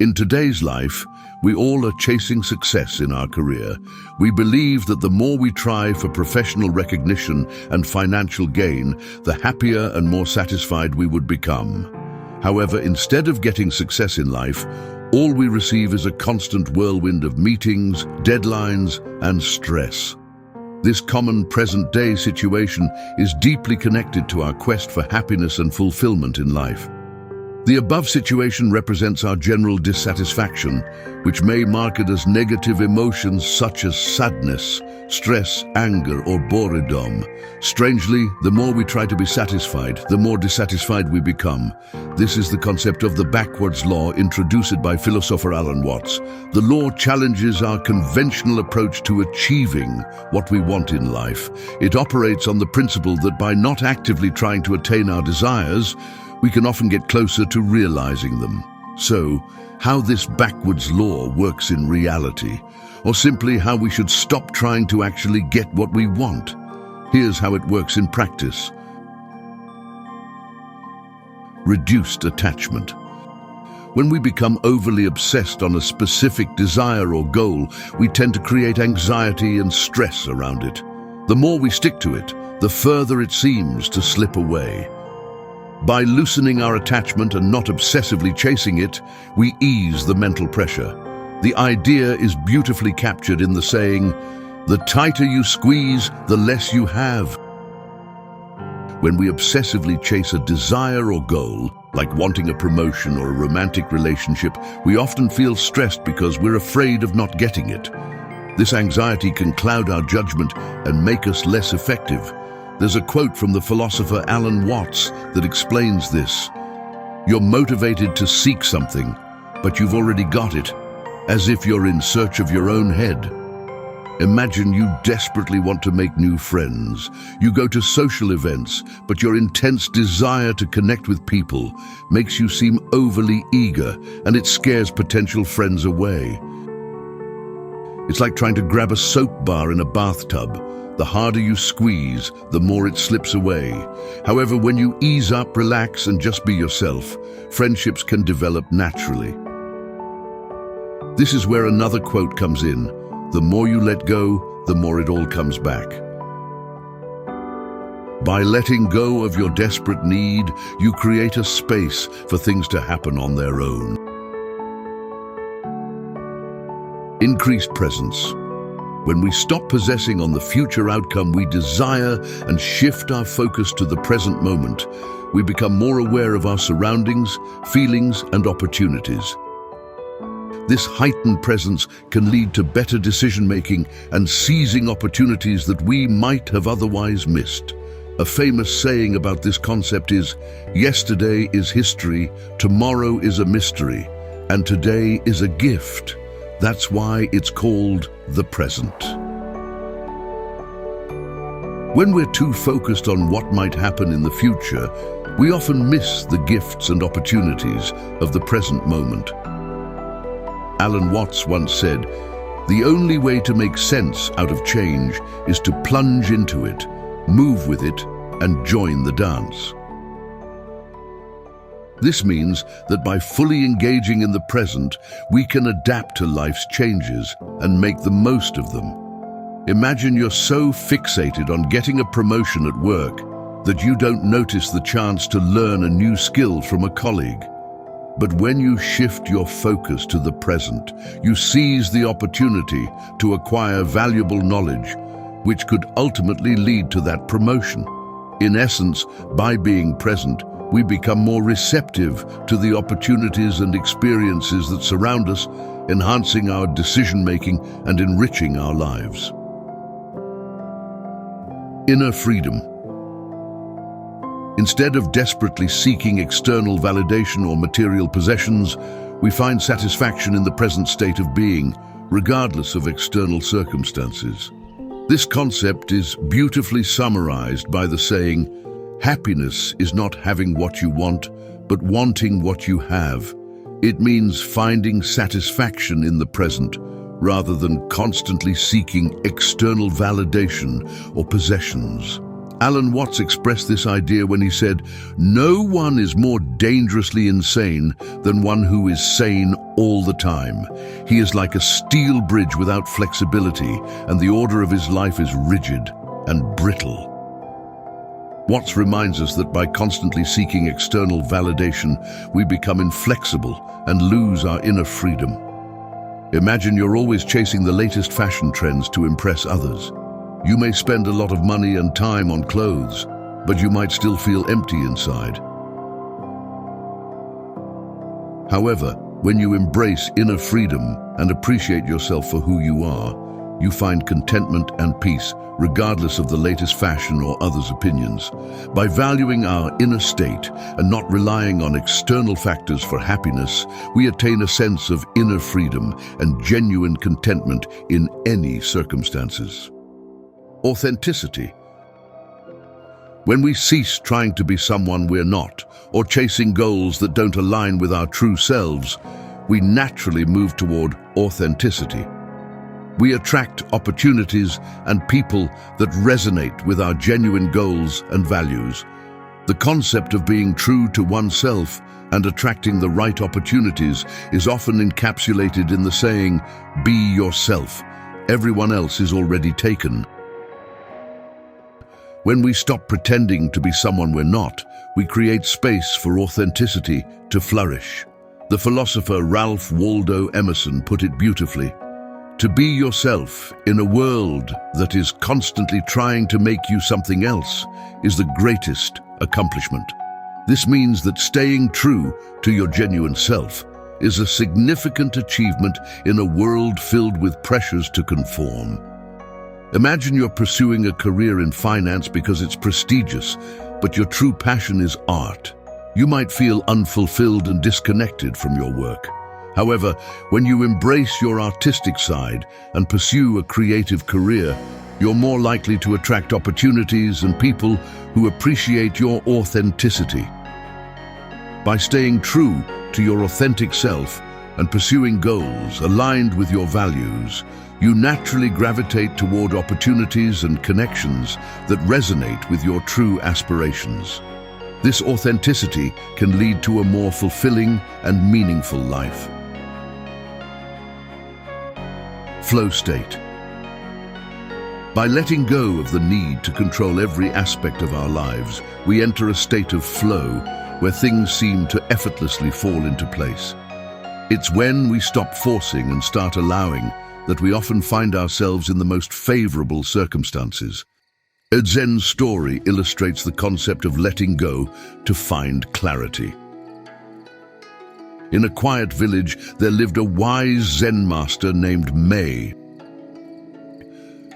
In today's life, we all are chasing success in our career. We believe that the more we try for professional recognition and financial gain, the happier and more satisfied we would become. However, instead of getting success in life, all we receive is a constant whirlwind of meetings, deadlines, and stress. This common present-day situation is deeply connected to our quest for happiness and fulfillment in life. The above situation represents our general dissatisfaction, which may market as negative emotions such as sadness, stress, anger, or boredom. Strangely, the more we try to be satisfied, the more dissatisfied we become. This is the concept of the backwards law introduced by philosopher Alan Watts. The law challenges our conventional approach to achieving what we want in life. It operates on the principle that by not actively trying to attain our desires, we can often get closer to realizing them. So, how this backwards law works in reality, or simply how we should stop trying to actually get what we want. Here's how it works in practice. Reduced attachment. When we become overly obsessed on a specific desire or goal, we tend to create anxiety and stress around it. The more we stick to it, the further it seems to slip away. By loosening our attachment and not obsessively chasing it, we ease the mental pressure. The idea is beautifully captured in the saying, "The tighter you squeeze, the less you have." When we obsessively chase a desire or goal, like wanting a promotion or a romantic relationship, we often feel stressed because we're afraid of not getting it. This anxiety can cloud our judgment and make us less effective. There's a quote from the philosopher Alan Watts that explains this. "You're motivated to seek something, but you've already got it, as if you're in search of your own head." Imagine you desperately want to make new friends. You go to social events, but your intense desire to connect with people makes you seem overly eager, and it scares potential friends away. It's like trying to grab a soap bar in a bathtub. The harder you squeeze, the more it slips away. However, when you ease up, relax, and just be yourself, friendships can develop naturally. This is where another quote comes in. The more you let go, the more it all comes back. By letting go of your desperate need, you create a space for things to happen on their own. Increased presence. When we stop possessing on the future outcome we desire and shift our focus to the present moment, we become more aware of our surroundings, feelings, and opportunities. This heightened presence can lead to better decision-making and seizing opportunities that we might have otherwise missed. A famous saying about this concept is, "Yesterday is history, tomorrow is a mystery, and today is a gift." That's why it's called the present. When we're too focused on what might happen in the future, we often miss the gifts and opportunities of the present moment. Alan Watts once said, "The only way to make sense out of change is to plunge into it, move with it, and join the dance." This means that by fully engaging in the present, we can adapt to life's changes and make the most of them. Imagine you're so fixated on getting a promotion at work that you don't notice the chance to learn a new skill from a colleague. But when you shift your focus to the present, you seize the opportunity to acquire valuable knowledge, which could ultimately lead to that promotion. In essence, by being present, we become more receptive to the opportunities and experiences that surround us, enhancing our decision-making and enriching our lives. Inner freedom. Instead of desperately seeking external validation or material possessions, we find satisfaction in the present state of being, regardless of external circumstances. This concept is beautifully summarized by the saying, "Happiness is not having what you want, but wanting what you have." It means finding satisfaction in the present, rather than constantly seeking external validation or possessions. Alan Watts expressed this idea when he said, "No one is more dangerously insane than one who is sane all the time. He is like a steel bridge without flexibility, and the order of his life is rigid and brittle. Watts reminds us that by constantly seeking external validation, we become inflexible and lose our inner freedom. Imagine you're always chasing the latest fashion trends to impress others. You may spend a lot of money and time on clothes, but you might still feel empty inside. However, when you embrace inner freedom and appreciate yourself for who you are, you find contentment and peace, regardless of the latest fashion or others' opinions. By valuing our inner state and not relying on external factors for happiness, we attain a sense of inner freedom and genuine contentment in any circumstances. Authenticity. When we cease trying to be someone we're not, or chasing goals that don't align with our true selves, we naturally move toward authenticity. We attract opportunities and people that resonate with our genuine goals and values. The concept of being true to oneself and attracting the right opportunities is often encapsulated in the saying, "Be yourself. Everyone else is already taken." When we stop pretending to be someone we're not, we create space for authenticity to flourish. The philosopher Ralph Waldo Emerson put it beautifully: "To be yourself in a world that is constantly trying to make you something else is the greatest accomplishment." This means that staying true to your genuine self is a significant achievement in a world filled with pressures to conform. Imagine you're pursuing a career in finance because it's prestigious, but your true passion is art. You might feel unfulfilled and disconnected from your work. However, when you embrace your artistic side and pursue a creative career, you're more likely to attract opportunities and people who appreciate your authenticity. By staying true to your authentic self and pursuing goals aligned with your values, you naturally gravitate toward opportunities and connections that resonate with your true aspirations. This authenticity can lead to a more fulfilling and meaningful life. Flow state. By letting go of the need to control every aspect of our lives, we enter a state of flow where things seem to effortlessly fall into place. It's when we stop forcing and start allowing that we often find ourselves in the most favorable circumstances. A Zen story illustrates the concept of letting go to find clarity. In a quiet village, there lived a wise Zen master named Mei.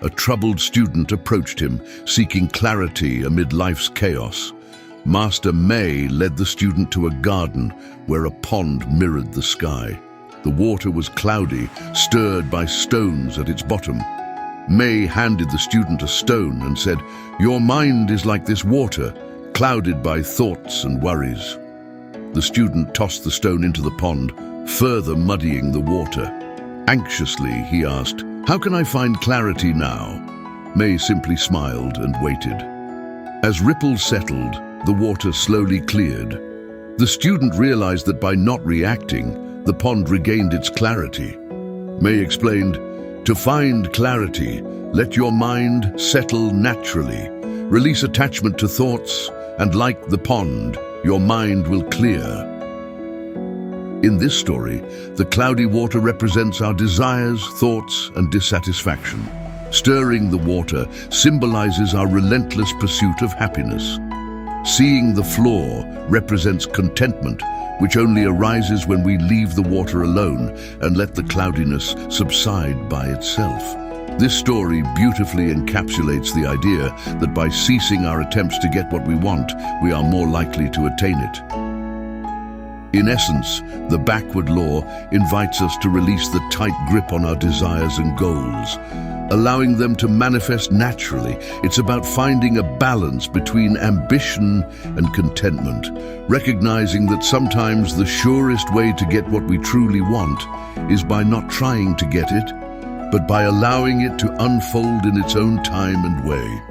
A troubled student approached him, seeking clarity amid life's chaos. Master Mei led the student to a garden where a pond mirrored the sky. The water was cloudy, stirred by stones at its bottom. Mei handed the student a stone and said, "Your mind is like this water, clouded by thoughts and worries." The student tossed the stone into the pond, further muddying the water. Anxiously, he asked, "How can I find clarity now?" Mei simply smiled and waited. As ripples settled, the water slowly cleared. The student realized that by not reacting, the pond regained its clarity. Mei explained, "To find clarity, let your mind settle naturally. Release attachment to thoughts, and like the pond, your mind will clear." In this story, the cloudy water represents our desires, thoughts, and dissatisfaction. Stirring the water symbolizes our relentless pursuit of happiness. Seeing the floor represents contentment, which only arises when we leave the water alone and let the cloudiness subside by itself. This story beautifully encapsulates the idea that by ceasing our attempts to get what we want, we are more likely to attain it. In essence, the backward law invites us to release the tight grip on our desires and goals, allowing them to manifest naturally. It's about finding a balance between ambition and contentment, recognizing that sometimes the surest way to get what we truly want is by not trying to get it, but by allowing it to unfold in its own time and way.